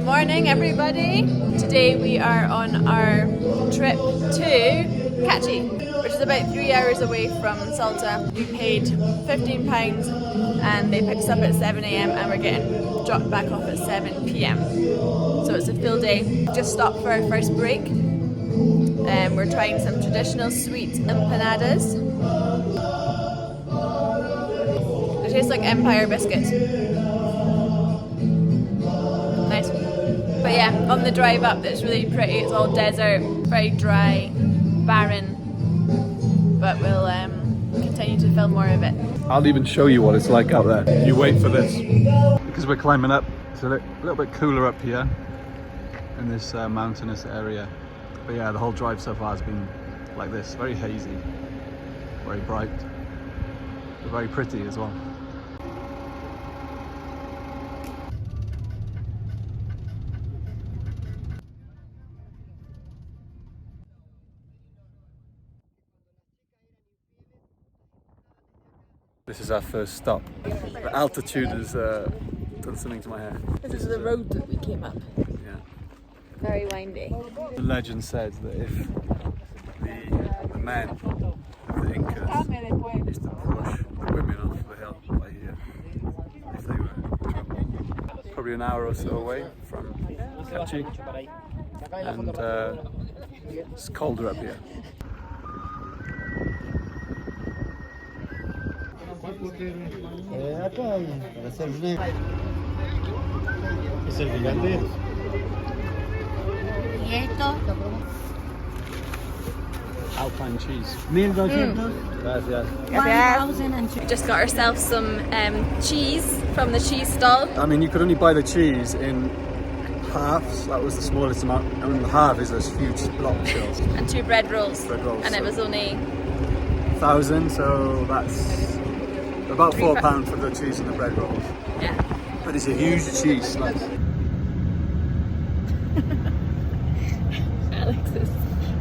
Good morning, everybody. Today we are on our trip to Cachi, which is about 3 hours away from Salta. We paid £15 and they picked us up at 7 a.m. and we're getting dropped back off at 7 p.m. So it's a full day. Just stopped for our first break. We're trying some traditional sweet empanadas. They taste like Empire biscuits. Nice. But yeah, on the drive up it's really pretty. It's all desert, very dry, barren. But we'll continue to film more of it. I'll even show you what it's like out there. You wait for this. Because we're climbing up, it's a little bit cooler up here in this mountainous area. But yeah, the whole drive so far has been like this, very hazy, very bright, but very pretty as well. This is our first stop. The altitude has done something to my hair. This is the road that we came up. Yeah. Very windy. The legend says that if the men of the Incas used to push the women off the hill by here if they were in trouble. Probably an hour or so away from Cachi, and it's colder up here. Es el gigante. ¿Y esto? Alpine cheese. 1200. Gracias. 1002. We just got ourselves some cheese from the cheese stall. I mean, you could only buy the cheese in halves. That was the smallest amount. And the half is this huge block of shells. And 2 bread rolls. Bread rolls, And it was only 1,000, so that's about £4 for the cheese and the bread rolls. yeah. But it's a huge cheese slice. Alex is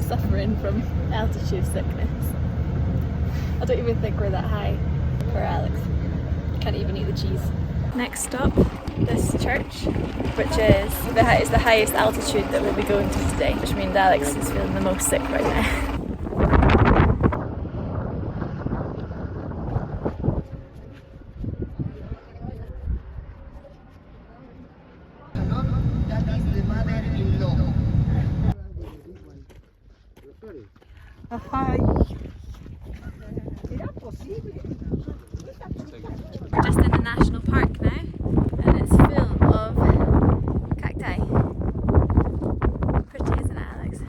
suffering from altitude sickness. I don't even think we're that high for Alex. Can't even eat the cheese. Next stop, this church, which is the highest altitude that we'll be going to today, which means Alex is feeling the most sick right now. We're just in the national park now, and it's full of cacti. Pretty, isn't it, Alex?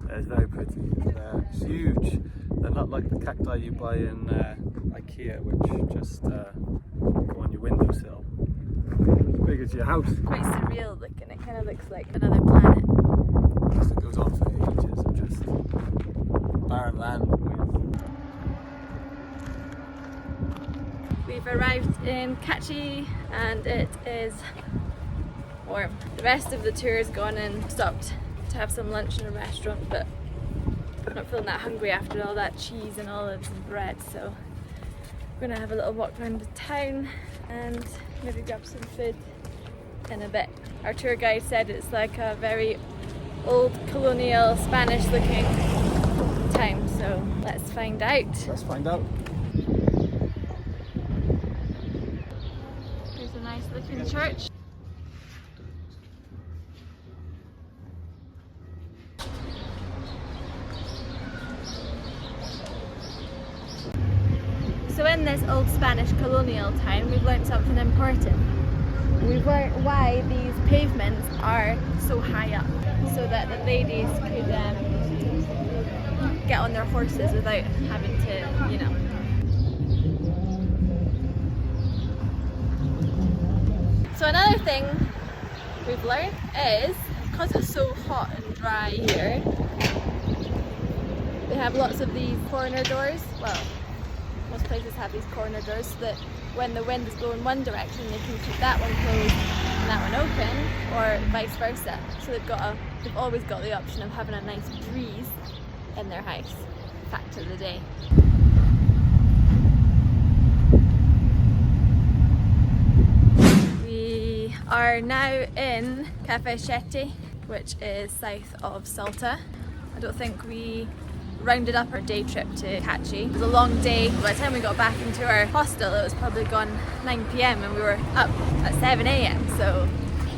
It's very pretty. They're huge. They're not like the cacti you buy in IKEA, which just go on your windowsill. As big as your house. Quite surreal looking. It kind of looks like another planet. It goes on for ages of just barren land. We've arrived in Cachi and it is warm. The rest of the tour has gone and stopped to have some lunch in a restaurant, but I'm not feeling that hungry after all that cheese and olives and bread, so we're gonna have a little walk around the town and maybe grab some food in a bit. Our tour guide said it's like a very old colonial Spanish looking town, so let's find out. Let's find out. There's a nice looking church. So in this old Spanish colonial town, we've learnt something important. We've learnt why these pavements are so high up, so that the ladies could get on their horses without having to, you know. So another thing we've learned is, because it's so hot and dry here, they have lots of these corner doors. Well, most places have these corner doors so that when the wind is blowing one direction they can keep that one closed and that one open, or vice versa. So they've always got the option of having a nice breeze in their house. Fact of the day. We are now in Cafayate, which is south of Salta. I don't think we rounded up our day trip to Cachi. It was a long day. By the time we got back into our hostel, it was probably gone 9 p.m. and we were up at 7 a.m. So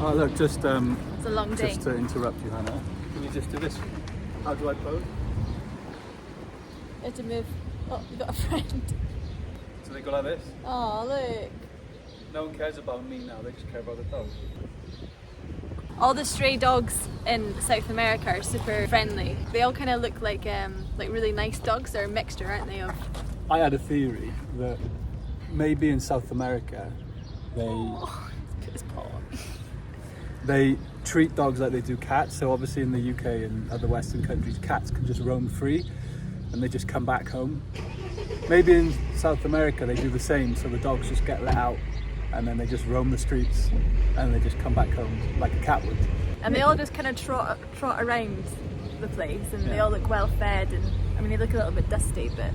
Oh look, just it's a long day. just to interrupt you, Hannah. Can you just do this? How do I pose? You have to move. Oh, you got a friend. So they go like this? Oh, look. No one cares about me now, they just care about the dog. All the stray dogs in South America are super friendly. They all kind of look like really nice dogs. They're a mixture, aren't they? Of I had a theory that maybe in South America they treat dogs like they do cats. So obviously in the UK and other Western countries, cats can just roam free and they just come back home. Maybe in South America they do the same, so the dogs just get let out and then they just roam the streets and they just come back home like a cat would. And they all just kind of trot around the place, and they all look well fed, and I mean they look a little bit dusty, but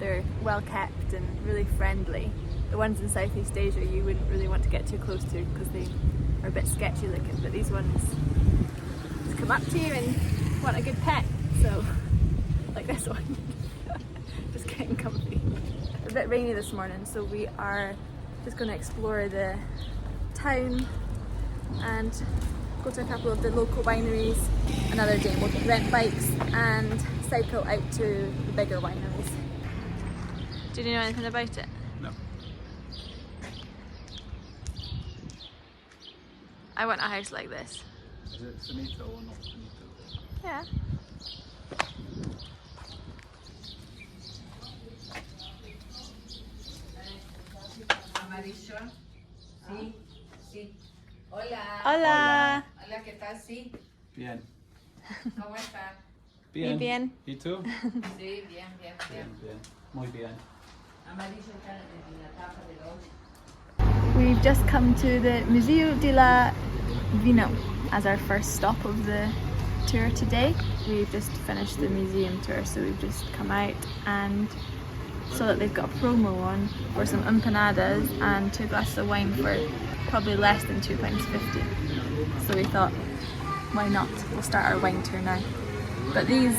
they're well kept and really friendly. The ones in Southeast Asia you wouldn't really want to get too close to because they are a bit sketchy looking, but these ones just come up to you and want a good pet, so like this one. Just getting comfy. It's a bit rainy this morning, so we are just going to explore the town and go to a couple of the local wineries. Another day we'll rent bikes and cycle out to the bigger wineries. Do you know anything about it? No. I want a house like this. Is it finito or not finito? Yeah. Amarillo. Sí, sí. Hola. Hola. Hola, ¿qué tal? Sí. Bien. ¿Cómo está? Bien. Bien. ¿Y tú? Sí, bien, bien, bien. Bien. Muy bien. Amarillo está en la tapa del ojo. We've just come to the Museo de la Vino as our first stop of the tour today. We've just finished the museum tour, so we've just come out and saw that they've got a promo on for some empanadas and 2 glasses of wine for probably less than £2.50. So we thought, why not? We'll start our wine tour now. But these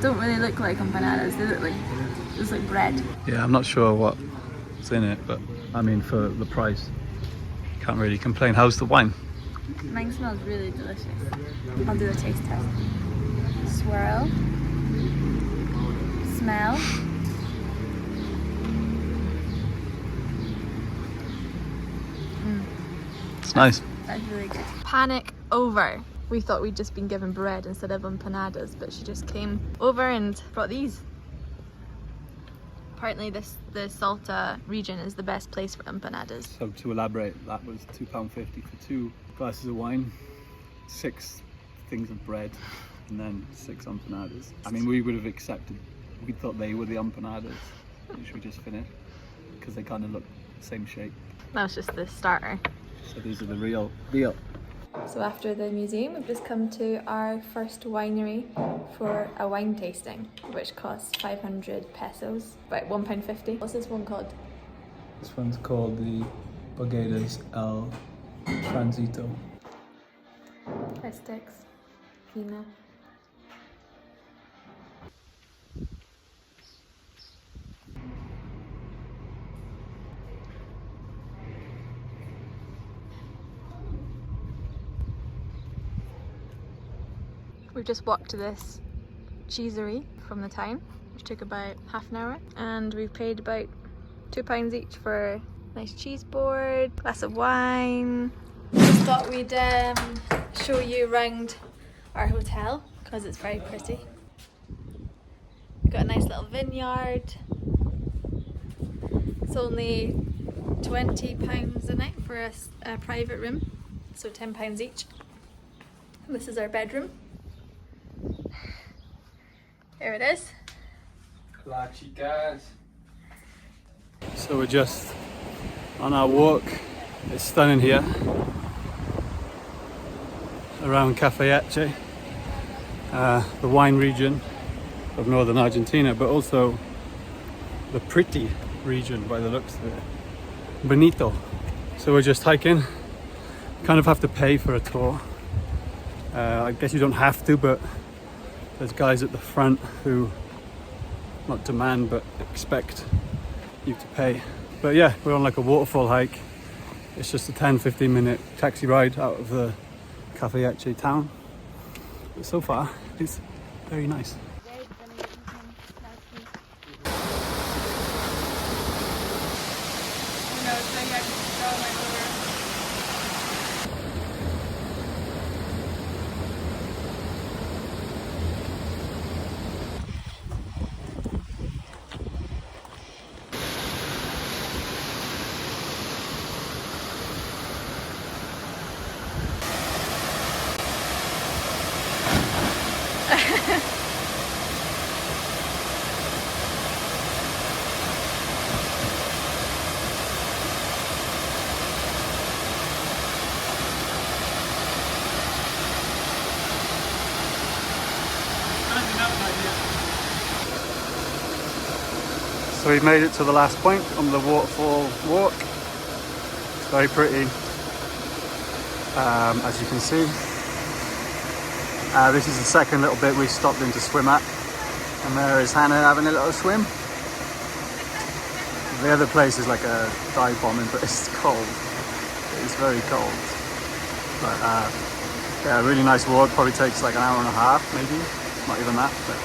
don't really look like empanadas, they look like bread. Yeah, I'm not sure what's in it, but I mean for the price, can't really complain. How's the wine? Mine smells really delicious. I'll do a taste test. Swirl. Smell. It's nice. That's really good. Panic over. We thought we'd just been given bread instead of empanadas, but she just came over and brought these. Apparently the Salta region is the best place for empanadas. So to elaborate, that was £2.50 for 2 glasses of wine, 6 things of bread, and then 6 empanadas. I mean, we would have accepted, we thought they were the empanadas, which we just finished, because they kind of look the same shape. That was just the starter. So these are the real deal. So after the museum, we've just come to our first winery for a wine tasting, which costs 500 pesos, about £1.50. What's this one called? This one's called the Bodegas El Transito. Estex. Fina. We've just walked to this cheesery from the town, which took about half an hour, and we've paid about £2 each for a nice cheese board, glass of wine. Just thought we'd show you around our hotel because it's very pretty. We've got a nice little vineyard. It's only £20 a night for a private room, so £10 each. This is our bedroom. Here it is. Cachi, guys. So we're just on our walk. It's stunning here around Cafayate, the wine region of northern Argentina, but also the pretty region by the looks of it. Bonito. So we're just hiking kind of have to pay for a tour. I guess you don't have to, but there's guys at the front who not demand but expect you to pay. But yeah, we're on like a waterfall hike. It's just a 10-15 minute taxi ride out of the Cafayate town. But so far, it's very nice. So we've made it to the last point on the waterfall walk. It's very pretty, as you can see. This is the second little bit we stopped in to swim at. And there is Hannah having a little swim. The other place is like a dive bombing, but it's cold. It's very cold. But yeah, really nice walk. Probably takes like an hour and a half, maybe. Not even that, but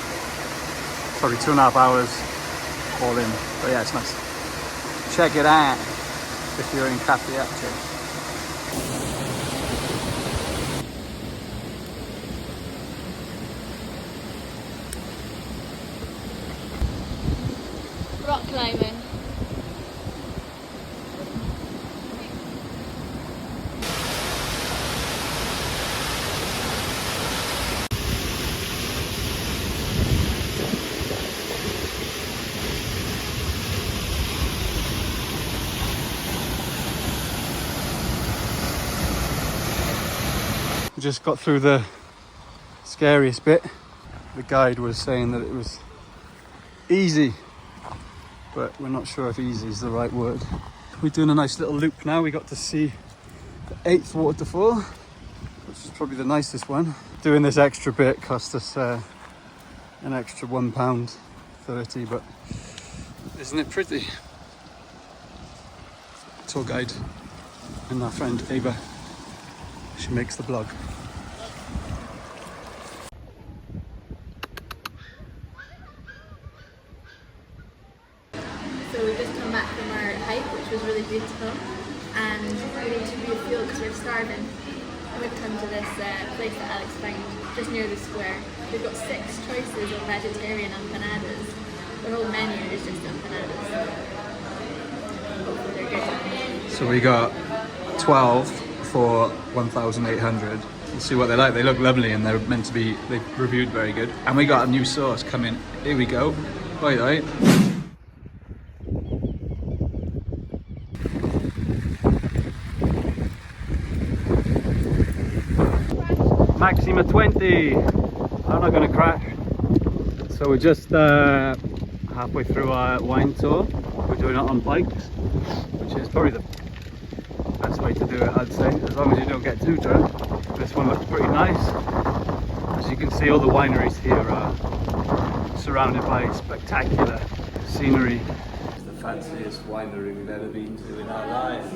probably 2.5 hours all in. But yeah, it's nice. Check it out if you're in Cafayate. Rock climbing. We just got through the scariest bit. The guide was saying that it was easy, but we're not sure if easy is the right word. We're doing a nice little loop now. We got to see the 8th waterfall, which is probably the nicest one. Doing this extra bit cost us an extra £1.30, but isn't it pretty? Tour guide and our friend Ava, she makes the blog. So we just come back from our hike, which was really beautiful, and we need to refuel because we're starving. And we've come to this place that Alex found just near the square. We've got 6 choices of vegetarian empanadas. The whole menu is just empanadas. Hopefully they're good. So we got 12 for 1,800. We'll see what they're like. They look lovely and they're meant to be, they've reviewed very good. And we got a new sauce coming. Here we go. Right. Maxima 20. I'm not going to crash. So we're just halfway through our wine tour. We're doing it on bikes, which is probably the best way to do it, I'd say, as long as you don't get too drunk. This one looks pretty nice. As you can see, all the wineries here are surrounded by spectacular scenery. It's the fanciest winery we've ever been to in our lives.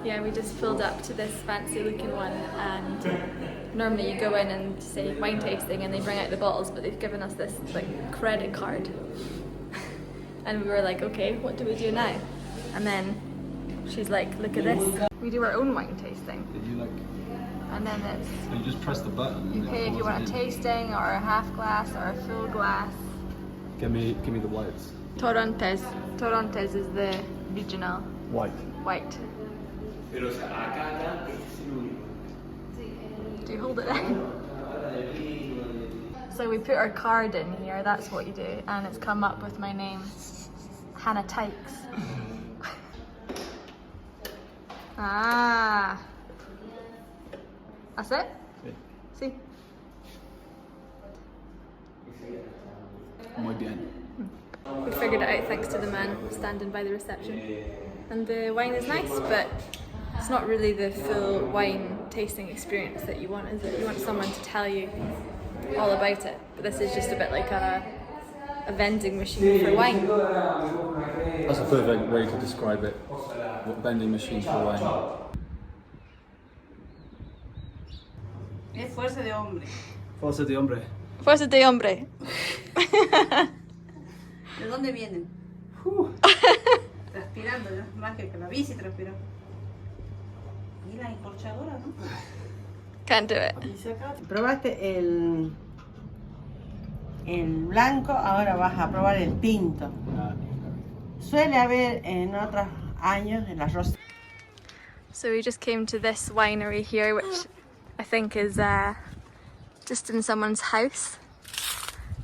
Yeah, we just filled up to this fancy looking one, and normally you go in and say wine tasting and they bring out the bottles, but they've given us this like credit card. And we were like, okay, what do we do now? And then she's like, look at this. We do our own wine tasting. And then it's, you just press the button. you pay if you want a tasting or a half glass or a full glass. Give me the whites. Torontes is the regional White. white. Do you hold it then? So we put our card in here, that's what you do, and it's come up with my name, Hannah Tykes. Ah, that's it? See? Muy bien. We figured it out thanks to the man standing by the reception. And the wine is nice, but it's not really the full wine tasting experience that you want, is it? You want someone to tell you all about it. But this is just a bit like a vending machine for wine. That's a perfect way to describe it. What vending machines for wine. Es fuerza de hombre. Fuerza de hombre. Fuerza de hombre. ¿De dónde vienen? Transpirando, ¿no? Más que la bici transpiró. Y la encorchadora, ¿no? Can't do it. Probaste el blanco, ahora vas a probar el tinto. Suele haber en otros años el arroz. So we just came to this winery here, which I think is just in someone's house.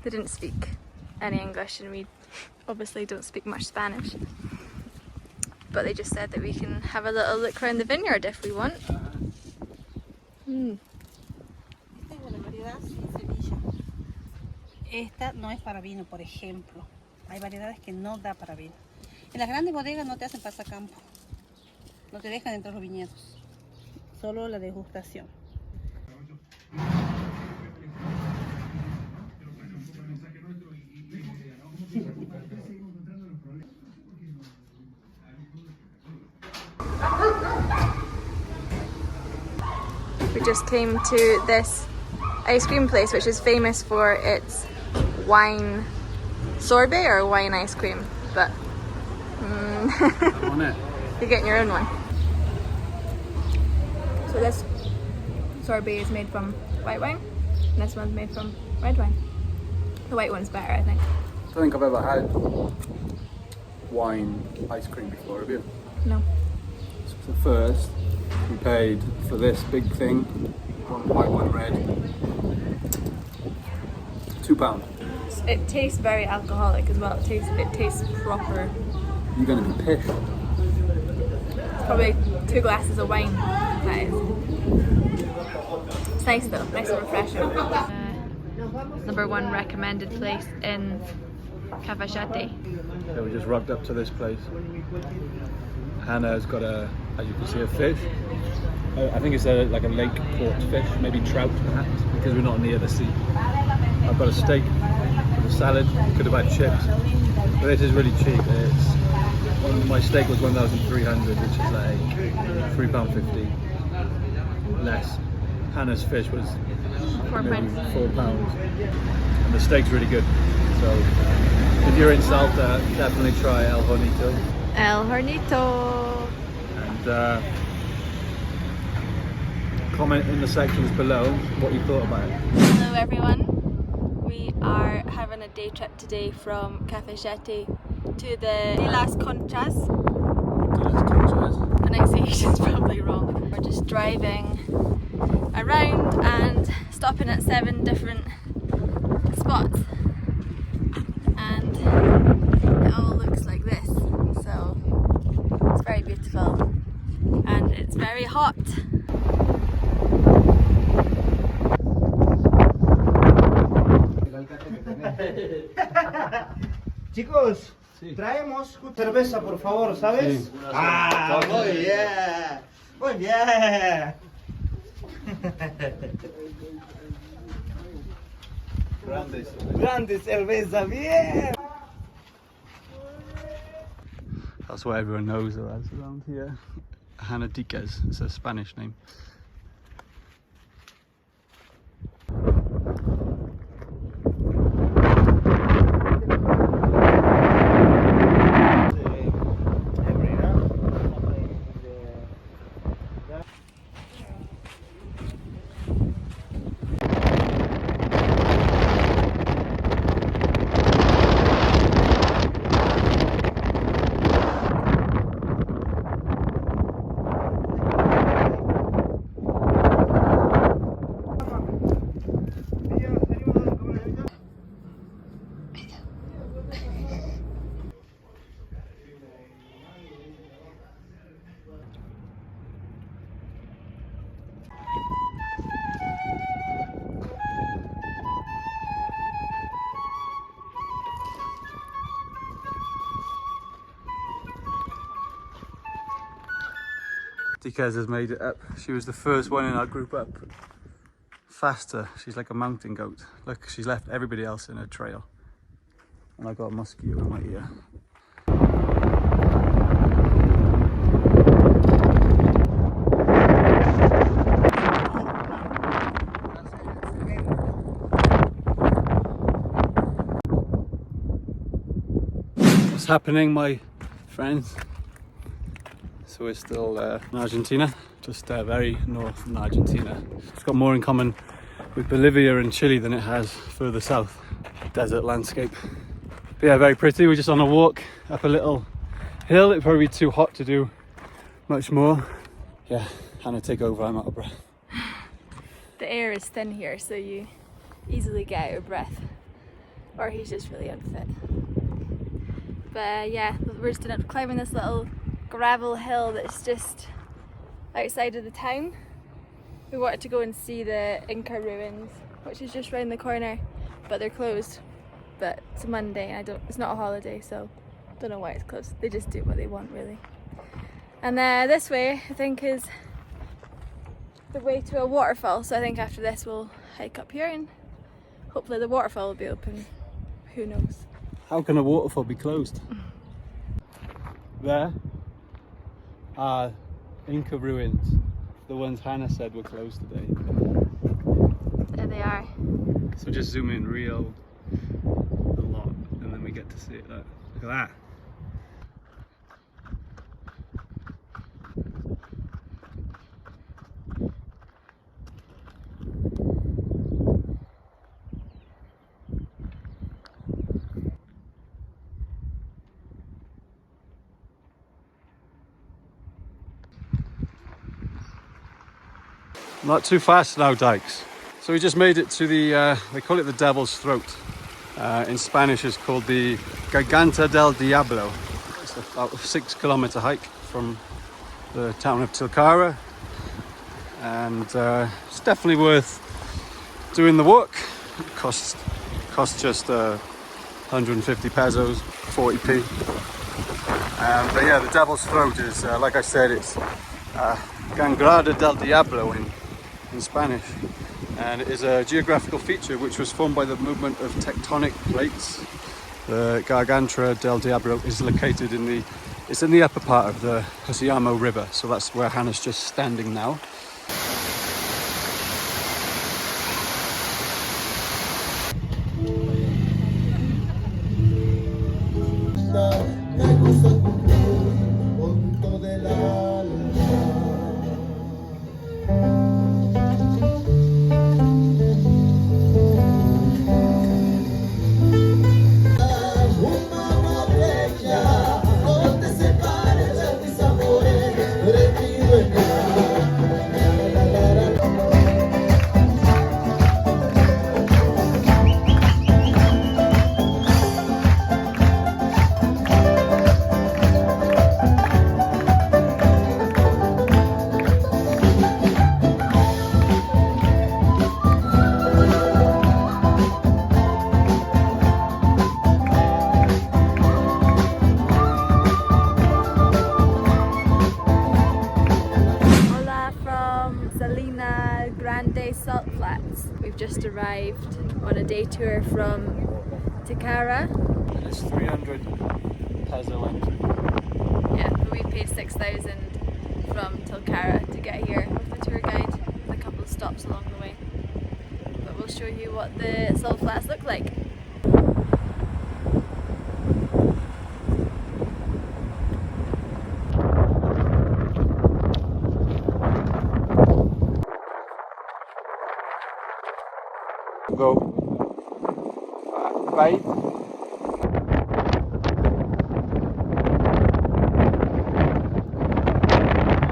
They didn't speak any English and we obviously don't speak much Spanish. But they just said that we can have a little look around the vineyard if we want. Tengo la variedad sin semilla. Esta no es para vino, por ejemplo. Hay variedades que no da para vino. En las grandes bodegas no te hacen pasacampo. No te dejan entrar los viñedos. Solo la degustación. We just came to this ice cream place which is famous for its wine sorbet or wine ice cream, but you're getting your own one. So this sorbet is made from white wine and this one's made from red wine. The white one's better, I think. I don't think I've ever had wine ice cream before, have you? No. So first, we paid for this big thing, one white, one red, £2. It tastes very alcoholic as well. It tastes proper. You're going to be pissed. It's probably 2 glasses of wine, that is. It's nice though, nice and refreshing. #1 recommended place in Cafayate. So we just rugged up to this place. Hannah's got a, as you can see, a fish. I think it's like a lake caught fish, maybe trout perhaps, because we're not near the sea. I've got a steak with a salad, could have had chips, but this is really cheap. My steak was 1,300, which is like £3.50 less. Hannah's fish was maybe £4, and the steak's really good. So if you're in Salta, definitely try El Hornito. El Hornito! And comment in the sections below what you thought about it. Hello everyone, we are having a day trip today from Cafayate to the de las Conchas. Pronunciation's probably wrong. We're just driving around and stopping at 7 different spots, and it all looks like this, so it's very beautiful and it's very hot. Chicos, traemos cerveza, por favor, ¿sabes? Sí. Ah, muy bien, muy bien. Grande cerveza, bien. That's what everyone knows her as around here. Hannah Diquez, it's a Spanish name. Tikez has made it up. She was the first one in our group up. Faster. She's like a mountain goat. Look, she's left everybody else in her trail. And I got a mosquito in my ear. What's happening, my friends? So we're still in Argentina, just very north in Argentina. It's got more in common with Bolivia and Chile than it has further south. Desert landscape. But yeah, very pretty. We're just on a walk up a little hill. It'd probably be too hot to do much more. Yeah, Hannah, take over. I'm out of breath. The air is thin here, so you easily get out of breath. Or he's just really unfit. But yeah, we're just climbing this little gravel hill that's just outside of the town. We wanted to go and see the Inca ruins, which is just round the corner, but they're closed. But it's a Monday and it's not a holiday, so I don't know why it's closed. They just do what they want, really. And this way, I think, is the way to a waterfall. So I think after this we'll hike up here and hopefully the waterfall will be open. Who knows? How can a waterfall be closed? There are Inca ruins, the ones Hannah said were closed today. There they are. So just zoom in real a lot and then we get to see it. Look at that. Not too fast now, Dykes. So we just made it to the, they call it the Devil's Throat. In Spanish it's called the Garganta del Diablo. It's about a 6-kilometer hike from the town of Tilcara. And it's definitely worth doing the walk. It costs just 150 pesos, 40p. But yeah, the Devil's Throat is, like I said, it's Gangrada del Diablo in Spanish, and it is a geographical feature which was formed by the movement of tectonic plates. The Garganta del Diablo is located it's in the upper part of the Josellamo River, so that's where Hannah's just standing now. Salinas, Grande salt flats. We've just arrived on a day tour from Tilcara. And it's 300 peso entry. Yeah, but we paid 6,000 from Tilcara to get here with the tour guide, with a couple of stops along the way. But we'll show you what the salt flats look like. Go. Bye.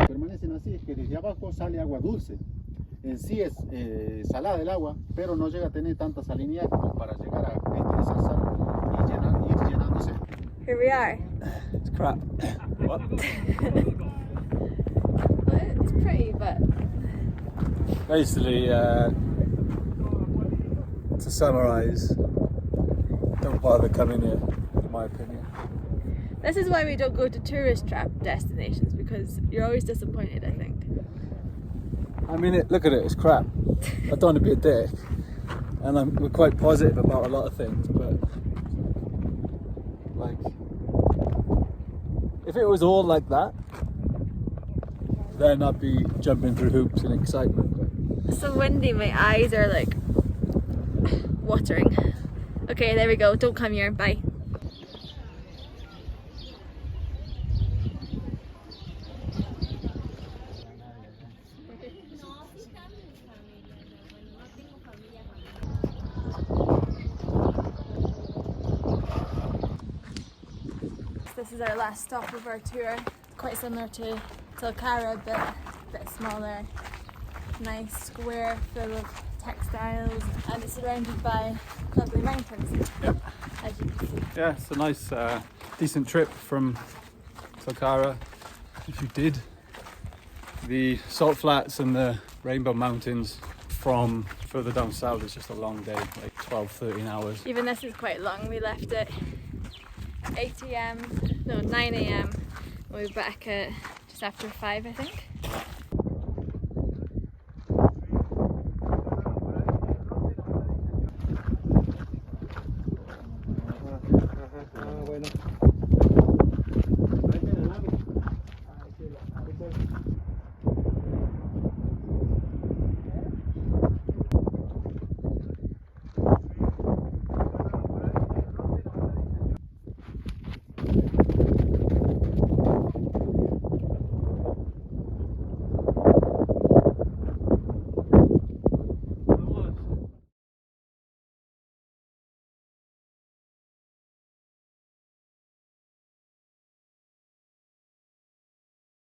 Permanecen así, es que desde abajo sale agua dulce. En sí es salada el agua, pero no llega a tener tanta salinidad como para llegar a esa sal y ir llenándose. Here we are. It's crap. What? Well, it's pretty, but Basically, to summarise, don't bother coming here, in my opinion. this is why we don't go to tourist trap destinations, because you're always disappointed, I think. I mean, look at it, it's crap. I don't want to be a dick, and we're quite positive about a lot of things, but like, if it was all like that, then I'd be jumping through hoops in excitement. But It's so windy, my eyes are like watering. Okay, there we go, don't come here, bye. This is our last stop of our tour. Quite similar to Tilcara, but a bit smaller. Nice square full of textiles, and it's surrounded by lovely mountains, as you can see. yeah, it's a nice, decent trip from Tilcara. If you did the Salt Flats and the Rainbow Mountains from further down south, it's just a long day, like 12-13 hours. Even this is quite long. We left at 9 a.m. We'll be back at just after 5, I think.